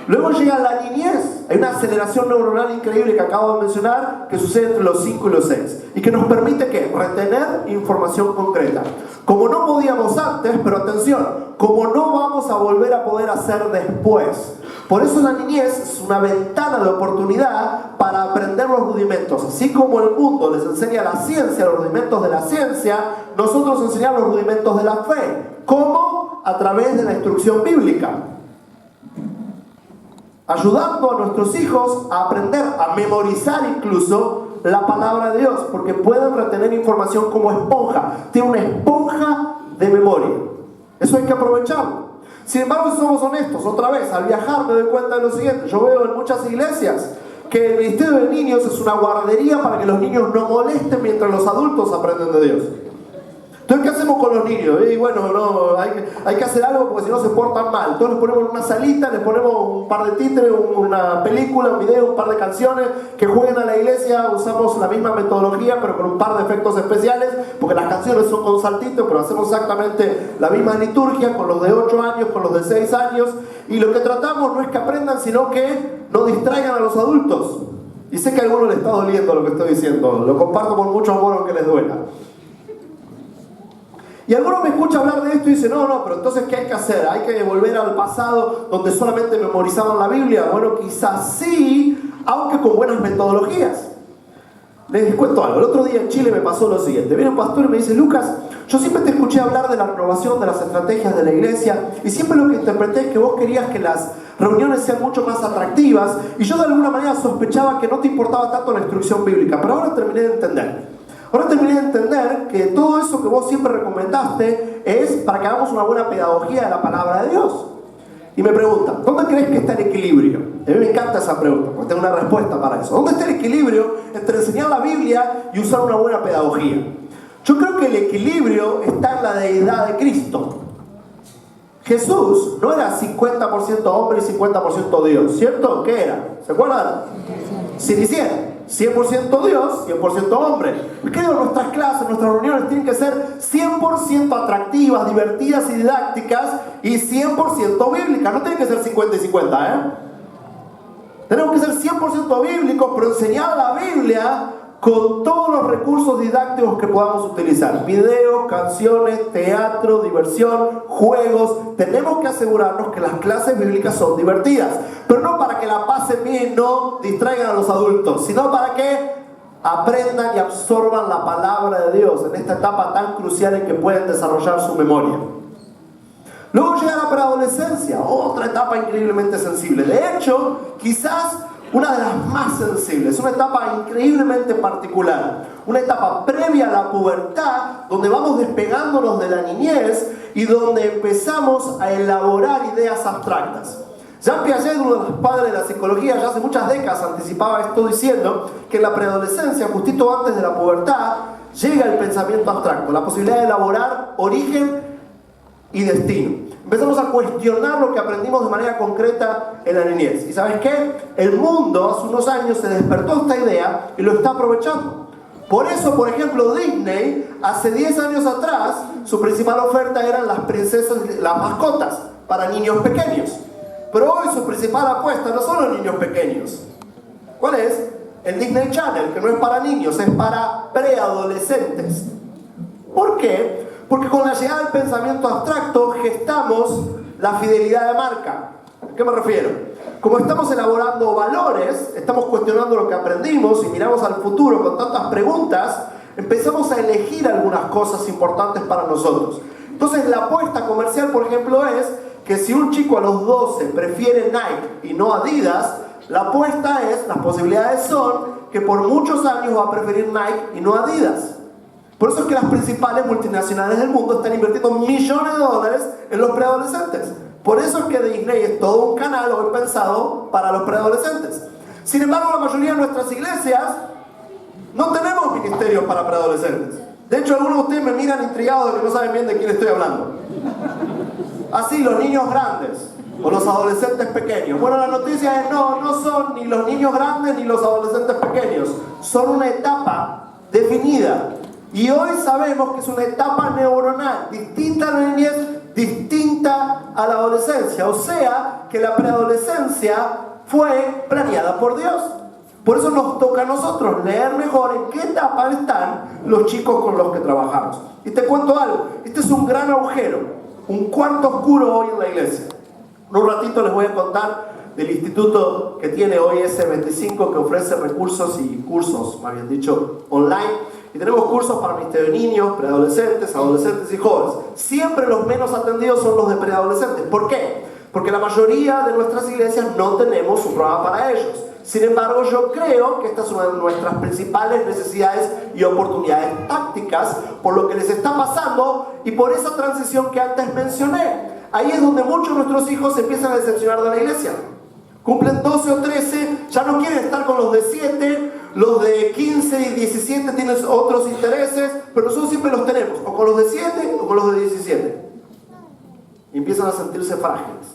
Luego llega la niñez. Hay una aceleración neuronal increíble que acabo de mencionar, que sucede entre los 5 y los 6 y que nos permite ¿qué? Retener información concreta. Como no podíamos antes, pero atención, como no vamos a volver a poder hacer después. Por eso la niñez es una ventana de oportunidad para aprender los rudimentos. Así como el mundo les enseña la ciencia, los rudimentos de la ciencia, nosotros enseñamos los rudimentos de la fe. ¿Cómo? A través de la instrucción bíblica. Ayudando a nuestros hijos a aprender, a memorizar incluso la palabra de Dios, porque pueden retener información como esponja. Tiene una esponja de memoria. Eso hay que aprovecharlo. Sin embargo, si somos honestos, otra vez, al viajar me doy cuenta de lo siguiente. Yo veo en muchas iglesias que el ministerio de niños es una guardería para que los niños no molesten mientras los adultos aprenden de Dios. Entonces, ¿qué hacemos con los niños? Y bueno, no, hay que hacer algo porque si no se portan mal. Entonces les ponemos en una salita, les ponemos un par de títeres, una película, un video, un par de canciones que jueguen a la iglesia. Usamos la misma metodología pero con un par de efectos especiales, porque las canciones son con saltitos, pero hacemos exactamente la misma liturgia con los de 8 años, con los de 6 años. Y lo que tratamos no es que aprendan, sino que no distraigan a los adultos. Y sé que a algunos les está doliendo lo que estoy diciendo. Lo comparto con mucho amor aunque les duela. Y algunos me escuchan hablar de esto y dicen, no, pero entonces ¿qué hay que hacer? ¿Hay que volver al pasado donde solamente memorizaban la Biblia? Bueno, quizás sí, aunque con buenas metodologías. Les cuento algo. El otro día en Chile me pasó lo siguiente. Viene un pastor y me dice, Lucas, yo siempre te escuché hablar de la renovación de las estrategias de la iglesia y siempre lo que interpreté es que vos querías que las reuniones sean mucho más atractivas y yo de alguna manera sospechaba que no te importaba tanto la instrucción bíblica, pero ahora terminé de entender. Ahora terminé de entender que todo eso que vos siempre recomendaste es para que hagamos una buena pedagogía de la palabra de Dios. y me preguntan, ¿dónde crees que está el equilibrio? A mí me encanta esa pregunta, porque tengo una respuesta para eso. ¿Dónde está el equilibrio entre enseñar la Biblia y usar una buena pedagogía? Yo creo que el equilibrio está en la deidad de Cristo. Jesús no era 50% hombre y 50% Dios, ¿cierto? ¿Qué era? ¿Se acuerdan? Sin y 100% Dios, 100% hombre. Creo que nuestras clases, nuestras reuniones tienen que ser 100% atractivas, divertidas y didácticas y 100% bíblicas. No tienen que ser 50 y 50, Tenemos que ser 100% bíblicos, pero enseñar la Biblia con todos los recursos didácticos que podamos utilizar. Videos, canciones, teatro, diversión, juegos. Tenemos que asegurarnos que las clases bíblicas son divertidas. Pero no para que la pasen bien y no distraigan a los adultos, sino para que aprendan y absorban la palabra de Dios en esta etapa tan crucial en que pueden desarrollar su memoria. Luego llega la preadolescencia, otra etapa increíblemente sensible. De hecho, quizás una de las más sensibles, una etapa increíblemente particular, una etapa previa a la pubertad, donde vamos despegándonos de la niñez y donde empezamos a elaborar ideas abstractas. Jean Piaget, uno de los padres de la psicología, ya hace muchas décadas anticipaba esto diciendo que en la preadolescencia, justito antes de la pubertad, llega el pensamiento abstracto, la posibilidad de elaborar origen y destino. Empezamos a cuestionar lo que aprendimos de manera concreta en la niñez. ¿Y sabes qué? El mundo hace unos años se despertó esta idea y lo está aprovechando. Por eso, por ejemplo, Disney, hace 10 años atrás, su principal oferta eran las princesas, las mascotas, para niños pequeños. Pero hoy su principal apuesta no son los niños pequeños. ¿Cuál es? El Disney Channel, que no es para niños, es para preadolescentes. ¿Por qué? Porque con la llegada del pensamiento abstracto gestamos la fidelidad de marca. ¿A qué me refiero? Como estamos elaborando valores, estamos cuestionando lo que aprendimos y miramos al futuro con tantas preguntas, empezamos a elegir algunas cosas importantes para nosotros. Entonces la apuesta comercial, por ejemplo, es que si un chico a los 12 prefiere Nike y no Adidas, la apuesta es, las posibilidades son que por muchos años va a preferir Nike y no Adidas. Por eso es que las principales multinacionales del mundo están invirtiendo millones de dólares en los preadolescentes. Por eso es que Disney es todo un canal hoy pensado para los preadolescentes. Sin embargo, la mayoría de nuestras iglesias no tenemos ministerios para preadolescentes. De hecho, algunos de ustedes me miran intrigados de que no saben bien de quién estoy hablando. Así, los niños grandes o los adolescentes pequeños. Bueno, la noticia es no son ni los niños grandes ni los adolescentes pequeños. Son una etapa definida. Y hoy sabemos que es una etapa neuronal, distinta a la niñez, distinta a la adolescencia. O sea, que la preadolescencia fue planeada por Dios. Por eso nos toca a nosotros leer mejor en qué etapa están los chicos con los que trabajamos. Y te cuento algo, este es un gran agujero, un cuarto oscuro hoy en la iglesia. En un ratito les voy a contar del instituto que tiene hoy S25, que ofrece recursos y cursos, más bien dicho, online. Y tenemos cursos para ministerio de niños, preadolescentes, adolescentes y jóvenes. Siempre los menos atendidos son los de preadolescentes. ¿Por qué? Porque la mayoría de nuestras iglesias no tenemos un programa para ellos. Sin embargo, yo creo que esta es una de nuestras principales necesidades y oportunidades tácticas por lo que les está pasando y por esa transición que antes mencioné. Ahí es donde muchos de nuestros hijos se empiezan a decepcionar de la iglesia. Cumplen 12 o 13, ya no quieren estar con los de 7, los de 15 y 17 tienen otros intereses, pero nosotros siempre los tenemos, o con los de 7 o con los de 17. Y empiezan a sentirse frágiles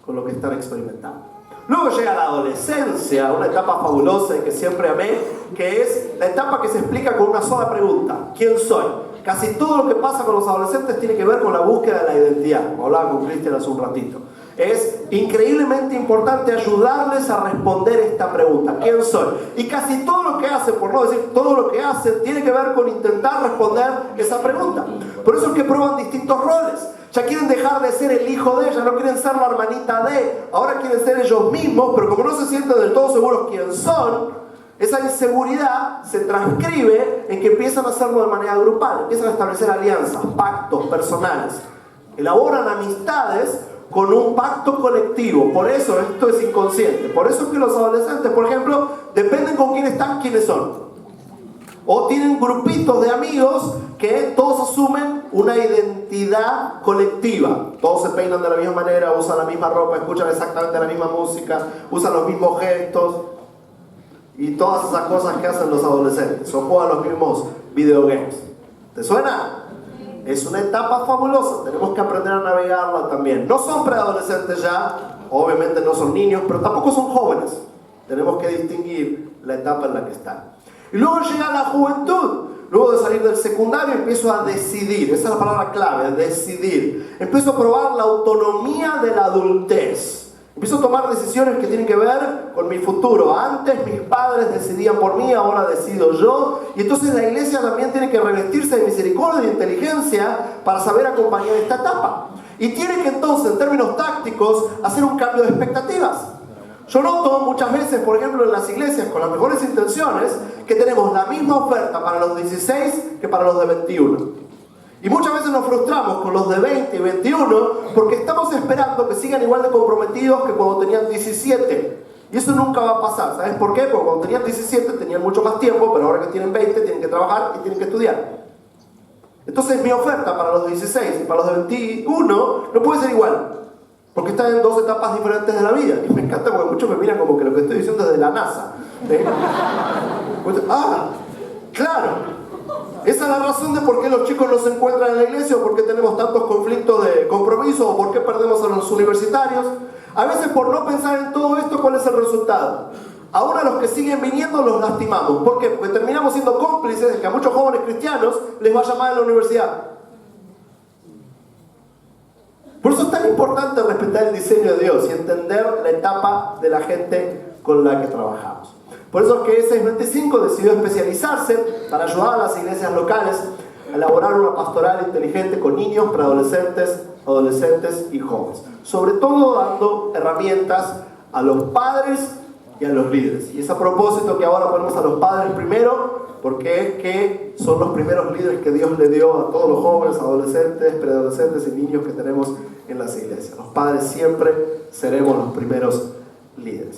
con lo que están experimentando. Luego llega la adolescencia, una etapa fabulosa y que siempre amé, que es la etapa que se explica con una sola pregunta: ¿quién soy? Casi todo lo que pasa con los adolescentes tiene que ver con la búsqueda de la identidad, como hablaba con Cristian hace un ratito. Es increíblemente importante ayudarles a responder esta pregunta: ¿quién soy? Y casi todo lo que hacen, por no decir todo lo que hacen, tiene que ver con intentar responder esa pregunta. Por eso es que prueban distintos roles. Ya quieren dejar de ser el hijo de ella, no quieren ser la hermanita de, ahora quieren ser ellos mismos, pero como no se sienten del todo seguros quién son, esa inseguridad se transcribe en que empiezan a hacerlo de manera grupal, empiezan a establecer alianzas, pactos personales, elaboran amistades con un pacto colectivo. Por eso esto es inconsciente. Por eso es que los adolescentes, por ejemplo, dependen con quién están, quiénes son. o tienen grupitos de amigos que todos asumen una identidad colectiva. Todos se peinan de la misma manera, usan la misma ropa, escuchan exactamente la misma música, usan los mismos gestos y todas esas cosas que hacen los adolescentes, o juegan los mismos videogames. ¿Te suena? Es una etapa fabulosa, tenemos que aprender a navegarla también. No son preadolescentes ya, obviamente no son niños, pero tampoco son jóvenes. Tenemos que distinguir la etapa en la que están. Y luego llega la juventud. Luego de salir del secundario empiezo a decidir. Esa es la palabra clave, decidir. Empiezo a probar la autonomía de la adultez. Empiezo a tomar decisiones que tienen que ver con mi futuro. Antes mis padres decidían por mí, ahora decido yo. Y entonces la iglesia también tiene que revestirse de misericordia y de inteligencia para saber acompañar esta etapa. Y tiene que entonces, en términos tácticos, hacer un cambio de expectativas. Yo noto muchas veces, por ejemplo, en las iglesias, con las mejores intenciones, que tenemos la misma oferta para los 16 que para los de 21. Y muchas veces nos frustramos con los de 20 y 21 porque estamos esperando que sigan igual de comprometidos que cuando tenían 17. Y eso nunca va a pasar. ¿Sabes por qué? Porque cuando tenían 17 tenían mucho más tiempo, pero ahora que tienen 20 tienen que trabajar y tienen que estudiar. Entonces mi oferta para los 16 y para los de 21 no puede ser igual. Porque están en dos etapas diferentes de la vida. Y me encanta porque muchos me miran como que lo que estoy diciendo es de la NASA. Claro. Esa es la razón de por qué los chicos no se encuentran en la iglesia, o por qué tenemos tantos conflictos de compromiso, o por qué perdemos a los universitarios. A veces por no pensar en todo esto, ¿cuál es el resultado? Ahora los que siguen viniendo los lastimamos. ¿Por qué? Porque terminamos siendo cómplices de que a muchos jóvenes cristianos les va a llamar a la universidad. Por eso es tan importante respetar el diseño de Dios y entender la etapa de la gente con la que trabajamos. Por eso es que 625 decidió especializarse para ayudar a las iglesias locales a elaborar una pastoral inteligente con niños, preadolescentes, adolescentes y jóvenes. Sobre todo dando herramientas a los padres y a los líderes. Y es a propósito que ahora ponemos a los padres primero, porque es que son los primeros líderes que Dios le dio a todos los jóvenes, adolescentes, preadolescentes y niños que tenemos en las iglesias. Los padres siempre seremos los primeros líderes.